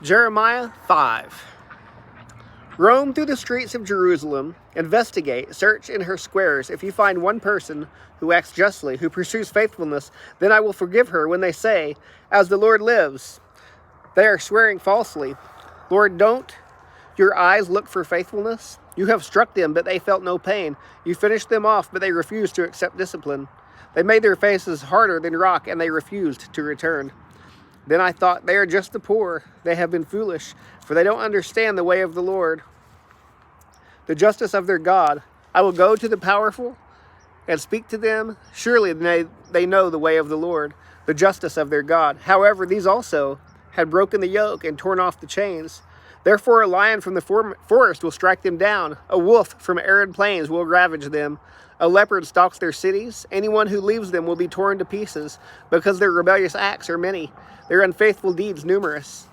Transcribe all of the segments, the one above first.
Jeremiah 5. Roam through the streets of Jerusalem, investigate, search in her squares. If you find one person who acts justly, who pursues faithfulness, then I will forgive her. When they say, as the Lord lives, they are swearing falsely. Lord, don't your eyes look for faithfulness? You have struck them, but they felt no pain. You finished them off, but they refused to accept discipline. They made their faces harder than rock, and they refused to return. Then I thought, they are just the poor. They have been foolish, for they don't understand the way of the Lord, the justice of their God. I will go to the powerful and speak to them. Surely they know the way of the Lord, the justice of their God. However, these also had broken the yoke and torn off the chains. Therefore a lion from the forest will strike them down. A wolf from arid plains will ravage them. A leopard stalks their cities. Anyone who leaves them will be torn to pieces, because their rebellious acts are many, their unfaithful deeds numerous.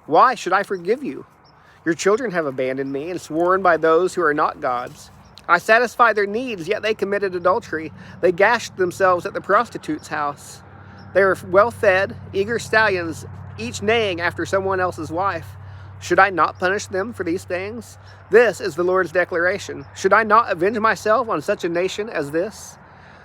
Why should I forgive you? Your children have abandoned me and sworn by those who are not gods. I satisfied their needs, yet they committed adultery. They gashed themselves at the prostitute's house. They are well-fed, eager stallions, each neighing after someone else's wife. Should I not punish them for these things? This is the Lord's declaration. Should I not avenge myself on such a nation as this?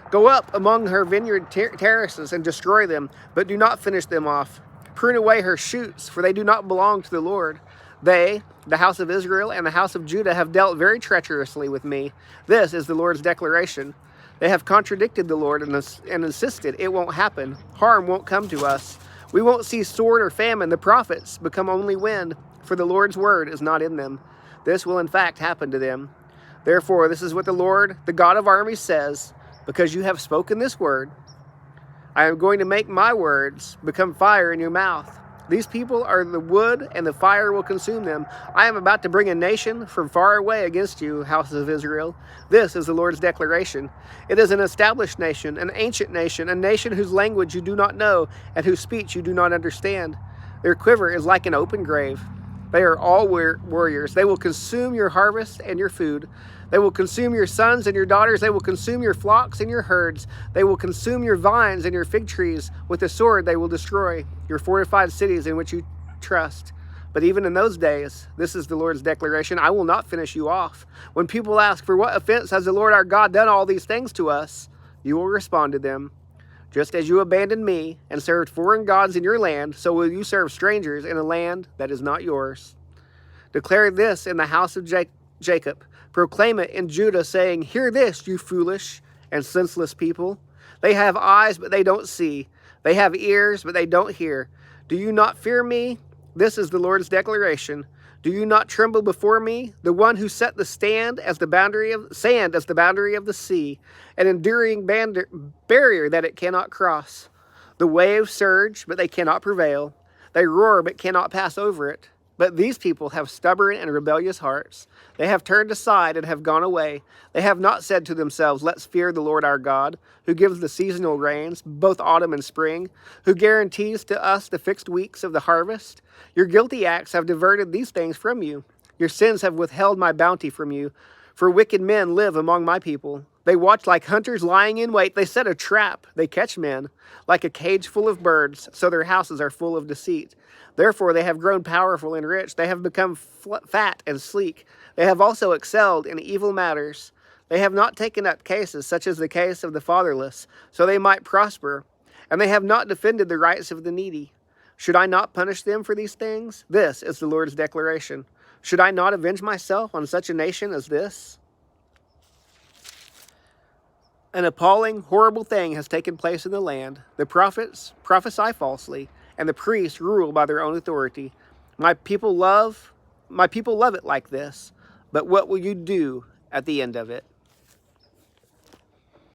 Go up among her vineyard terraces and destroy them, but do not finish them off. Prune away her shoots, for they do not belong to the Lord. They, the house of Israel and the house of Judah, have dealt very treacherously with me. This is the Lord's declaration. They have contradicted the Lord and insisted it won't happen. Harm won't come to us. We won't see sword or famine. The prophets become only wind, for the Lord's word is not in them. This will in fact happen to them. Therefore, this is what the Lord, the God of armies, says. Because you have spoken this word, I am going to make my words become fire in your mouth. These people are the wood, and the fire will consume them. I am about to bring a nation from far away against you, house of Israel. This is the Lord's declaration. It is an established nation, an ancient nation, a nation whose language you do not know, and whose speech you do not understand. Their quiver is like an open grave. They are all warriors. They will consume your harvest and your food. They will consume your sons and your daughters. They will consume your flocks and your herds. They will consume your vines and your fig trees. With the sword they will destroy your fortified cities in which you trust. But even in those days, this is the Lord's declaration, I will not finish you off. When people ask, for what offense has the Lord our God done all these things to us? You will respond to them, just as you abandoned me and served foreign gods in your land, so will you serve strangers in a land that is not yours. Declare this in the house of Jacob. Proclaim it in Judah, saying, hear this, you foolish and senseless people. They have eyes, but they don't see. They have ears, but they don't hear. Do you not fear me? This is the Lord's declaration. Do you not tremble before me, the one who set the sand as the boundary of the sea, an enduring barrier that it cannot cross? The waves surge, but they cannot prevail. They roar, but cannot pass over it. But these people have stubborn and rebellious hearts. They have turned aside and have gone away. They have not said to themselves, let's fear the Lord our God, who gives the seasonal rains, both autumn and spring, who guarantees to us the fixed weeks of the harvest. Your guilty acts have diverted these things from you. Your sins have withheld my bounty from you. For wicked men live among my people. They watch like hunters lying in wait. They set a trap. They catch men like a cage full of birds, so their houses are full of deceit. Therefore they have grown powerful and rich. They have become fat and sleek. They have also excelled in evil matters. They have not taken up cases such as the case of the fatherless, so they might prosper. And they have not defended the rights of the needy. Should I not punish them for these things? This is the Lord's declaration. Should I not avenge myself on such a nation as this? An appalling, horrible thing has taken place in the land. The prophets prophesy falsely, and the priests rule by their own authority. My people love it like this. But what will you do at the end of it?